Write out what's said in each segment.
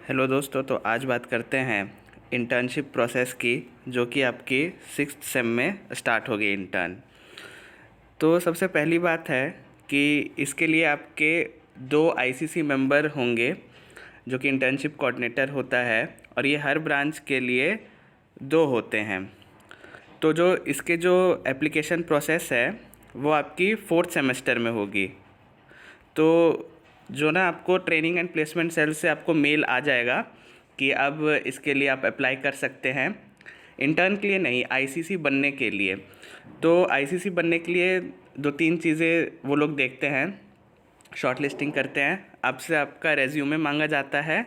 Hello दोस्तों, तो आज बात करते हैं इंटर्नशिप प्रोसेस की, जो कि आपकी 6th सेम में स्टार्ट होगी इंटर्न। तो सबसे पहली बात है कि इसके लिए आपके 2 आईसीसी मेंबर होंगे, जो कि इंटर्नशिप कोऑर्डिनेटर होता है, और ये हर ब्रांच के लिए 2 होते हैं। तो जो इसके जो एप्लीकेशन प्रोसेस है वो आपकी 4th सेमेस्टर में होगी। तो जो ना आपको ट्रेनिंग एंड प्लेसमेंट सेल से आपको मेल आ जाएगा कि अब इसके लिए आप अप्लाई कर सकते हैं। इंटर्न के लिए नहीं, आईसीसी बनने के लिए। तो आईसीसी बनने के लिए 2-3 चीज़ें वो लोग देखते हैं, शॉर्ट लिस्टिंग करते हैं। आपसे आपका रेज्यूमे मांगा जाता है,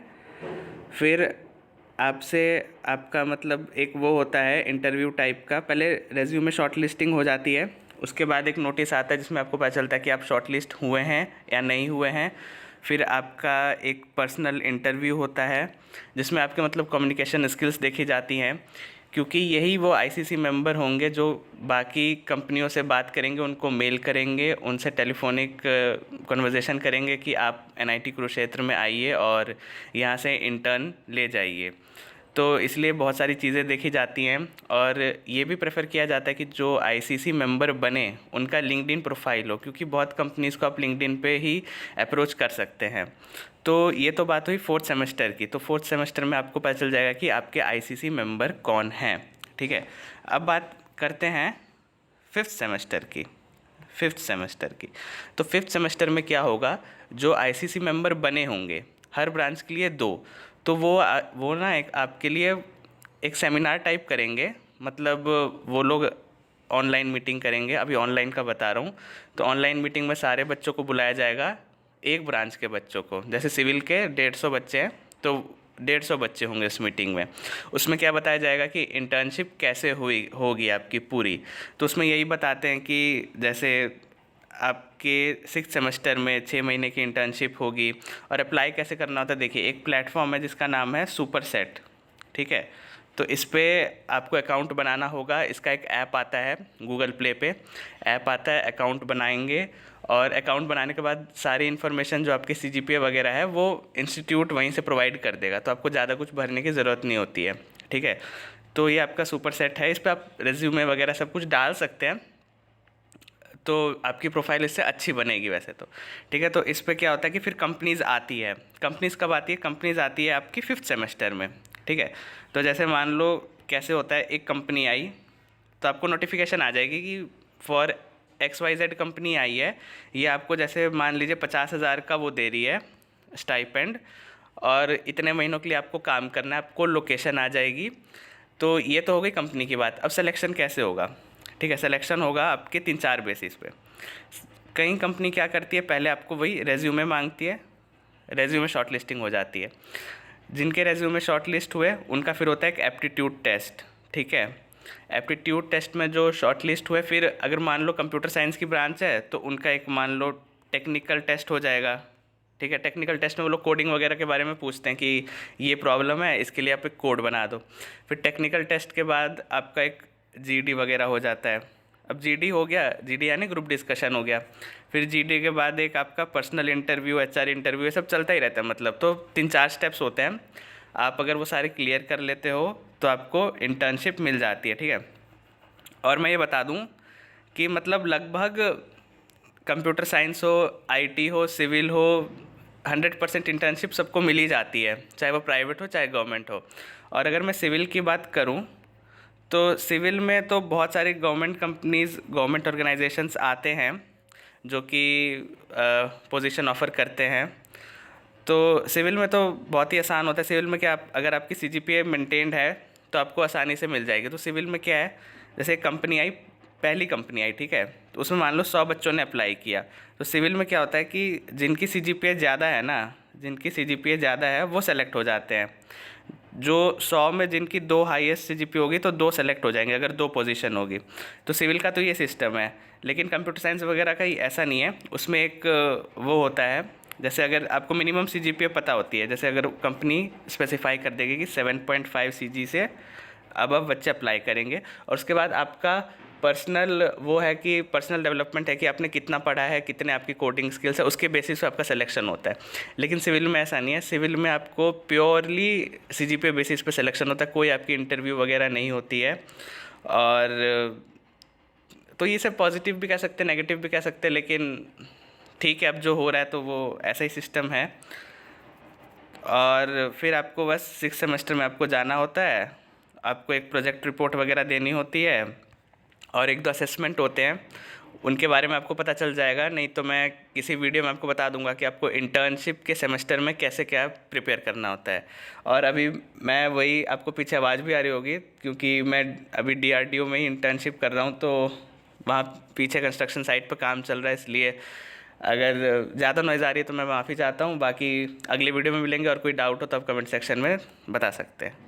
फिर आपसे आपका मतलब एक वो होता है इंटरव्यू टाइप का। पहले रेज्यूमे शॉर्ट लिस्टिंग हो जाती है, उसके बाद एक नोटिस आता है जिसमें आपको पता चलता है कि आप शॉर्ट लिस्ट हुए हैं या नहीं हुए हैं। फिर आपका एक पर्सनल इंटरव्यू होता है जिसमें आपके मतलब कम्युनिकेशन स्किल्स देखी जाती हैं, क्योंकि यही वो आईसीसी मेंबर होंगे जो बाकी कंपनियों से बात करेंगे, उनको मेल करेंगे, उनसे टेलीफोनिक कन्वर्सेशन करेंगे कि आप एनआईटी कुरुक्षेत्र में आइए और यहाँ से इंटर्न ले जाइए। तो इसलिए बहुत सारी चीज़ें देखी जाती हैं, और ये भी प्रेफर किया जाता है कि जो आईसीसी मेंबर बने उनका लिंक्डइन प्रोफाइल हो, क्योंकि बहुत कंपनीज़ को आप लिंक्डइन पे ही अप्रोच कर सकते हैं। तो ये तो बात हुई 4th सेमेस्टर की। तो 4th सेमेस्टर में आपको पता चल जाएगा कि आपके आईसीसी मेंबर कौन हैं। ठीक है, अब बात करते हैं 5th सेमेस्टर की। 5th सेमेस्टर की तो 5th सेमेस्टर में क्या होगा, जो आईसीसी मेंबर बने होंगे हर ब्रांच के लिए 2, तो वो ना एक आपके लिए एक सेमिनार टाइप करेंगे। मतलब वो लोग ऑनलाइन मीटिंग करेंगे, अभी ऑनलाइन का बता रहा हूँ। तो ऑनलाइन मीटिंग में सारे बच्चों को बुलाया जाएगा, एक ब्रांच के बच्चों को। जैसे सिविल के 150 बच्चे हैं, तो 150 बच्चे होंगे इस मीटिंग में। उसमें क्या बताया जाएगा कि इंटर्नशिप कैसे होगी आपकी पूरी। तो उसमें यही बताते हैं कि जैसे आपके 6th सेमेस्टर में 6 महीने की इंटर्नशिप होगी, और अप्लाई कैसे करना होता है। देखिए, एक प्लेटफॉर्म है जिसका नाम है सुपर सेट। ठीक है, तो इस पे आपको अकाउंट बनाना होगा। इसका एक ऐप आता है, गूगल प्ले पे ऐप आता है। अकाउंट बनाएंगे, और अकाउंट बनाने के बाद सारी इन्फॉर्मेशन जो आपके सीजीपीए वगैरह है वो इंस्टीट्यूट वहीं से प्रोवाइड कर देगा, तो आपको ज़्यादा कुछ भरने की ज़रूरत नहीं होती है। ठीक है, तो ये आपका सुपर सेट है। इस पर आप रेज्यूमे वगैरह सब कुछ डाल सकते हैं, तो आपकी प्रोफाइल इससे अच्छी बनेगी वैसे तो। ठीक है, तो इस पे क्या होता है कि फिर कंपनीज़ आती है। कंपनीज़ कब आती है? कंपनीज़ आती है आपकी 5th सेमेस्टर में। ठीक है, तो जैसे मान लो कैसे होता है, एक कंपनी आई तो आपको नोटिफिकेशन आ जाएगी कि फॉर XYZ कंपनी आई है, ये आपको जैसे मान लीजिए 50,000 का वो दे रही है स्टाइपेंड, और इतने महीनों के लिए आपको काम करना है, आपको लोकेशन आ जाएगी। तो ये तो हो गई कंपनी की बात। अब सिलेक्शन कैसे होगा? ठीक है, सिलेक्शन होगा आपके 3-4 बेसिस पे। कई कंपनी क्या करती है, पहले आपको वही रेज्यूमे मांगती है, रेज्यूमे शॉर्ट लिस्टिंग हो जाती है। जिनके रेज्यूमे शॉर्ट लिस्ट हुए उनका फिर होता है एक एप्टीट्यूड टेस्ट। ठीक है, एप्टीट्यूड टेस्ट में जो शॉर्ट लिस्ट हुए, फिर अगर मान लो कंप्यूटर साइंस की ब्रांच है तो उनका एक मान लो टेक्निकल टेस्ट हो जाएगा। ठीक है, टेक्निकल टेस्ट में वो लोग कोडिंग वगैरह के बारे में पूछते हैं कि ये प्रॉब्लम है, इसके लिए आप एक कोड बना दो। फिर टेक्निकल टेस्ट के बाद आपका एक जीडी वगैरह हो जाता है। अब जीडी हो गया, जीडी यानी ग्रुप डिस्कशन हो गया। फिर जीडी के बाद एक आपका पर्सनल इंटरव्यू, एचआर इंटरव्यू, ये सब चलता ही रहता है। मतलब तो 3-4 स्टेप्स होते हैं। आप अगर वो सारे क्लियर कर लेते हो तो आपको इंटर्नशिप मिल जाती है। ठीक है, और मैं ये बता दूं कि मतलब लगभग कंप्यूटर साइंस हो, आईटी हो, सिविल हो, 100% इंटर्नशिप सबको मिल ही जाती है, चाहे वो प्राइवेट हो चाहे गवर्नमेंट हो। और अगर मैं सिविल की बात करूं तो सिविल में तो बहुत सारी गवर्नमेंट कंपनीज़, गवर्नमेंट ऑर्गेनाइजेशंस आते हैं जो कि पोजीशन ऑफ़र करते हैं। तो सिविल में तो बहुत ही आसान होता है। सिविल में क्या, अगर आपकी सीजीपीए मेंटेन्ड है तो आपको आसानी से मिल जाएगी। तो सिविल में क्या है, जैसे एक कंपनी आई, पहली कंपनी आई, ठीक है, तो उसमें मान लो 100 बच्चों ने अप्लाई किया। तो सिविल में क्या होता है कि जिनकी सीजीपीए ज़्यादा है ना, जिनकी सीजीपीए ज़्यादा है वो सेलेक्ट हो जाते हैं। जो 100 में जिनकी 2 हाईएस्ट सीजीपीए होगी तो 2 सेलेक्ट हो जाएंगे, अगर 2 पोजीशन होगी। तो सिविल का तो ये सिस्टम है। लेकिन कंप्यूटर साइंस वगैरह का ही ऐसा नहीं है। उसमें एक वो होता है, जैसे अगर आपको मिनिमम सीजीपीए पता होती है, जैसे अगर कंपनी स्पेसिफाई कर देगी कि 7.5 सीजी से अब बच्चे अप्लाई करेंगे, और उसके बाद आपका पर्सनल वो है कि पर्सनल डेवलपमेंट है कि आपने कितना पढ़ा है, कितने आपकी कोडिंग स्किल्स है, उसके बेसिस पे आपका सिलेक्शन होता है। लेकिन सिविल में ऐसा नहीं है, सिविल में आपको प्योरली सीजीपीए बेसिस पे सिलेक्शन होता है, कोई आपकी इंटरव्यू वगैरह नहीं होती है। और तो ये सब पॉजिटिव भी कह सकते हैं, नेगेटिव भी कह सकते हैं, लेकिन ठीक है, अब जो हो रहा है तो वो ऐसा ही सिस्टम है। और फिर आपको बस 6 सेमेस्टर में आपको जाना होता है, आपको एक प्रोजेक्ट रिपोर्ट वगैरह देनी होती है और 1-2 असेसमेंट होते हैं, उनके बारे में आपको पता चल जाएगा। नहीं तो मैं किसी वीडियो में आपको बता दूंगा कि आपको इंटर्नशिप के सेमेस्टर में कैसे क्या प्रिपेयर करना होता है। और अभी मैं वही, आपको पीछे आवाज़ भी आ रही होगी क्योंकि मैं अभी डीआरडीओ में ही इंटर्नशिप कर रहा हूँ, तो वहाँ पीछे कंस्ट्रक्शन साइट पर काम चल रहा है, इसलिए अगर ज़्यादा नॉइज़ आ रही है तो मैं माफ़ी चाहता हूँ। बाकी अगले वीडियो में मिलेंगे और कोई डाउट हो तो आप कमेंट सेक्शन में बता सकते हैं।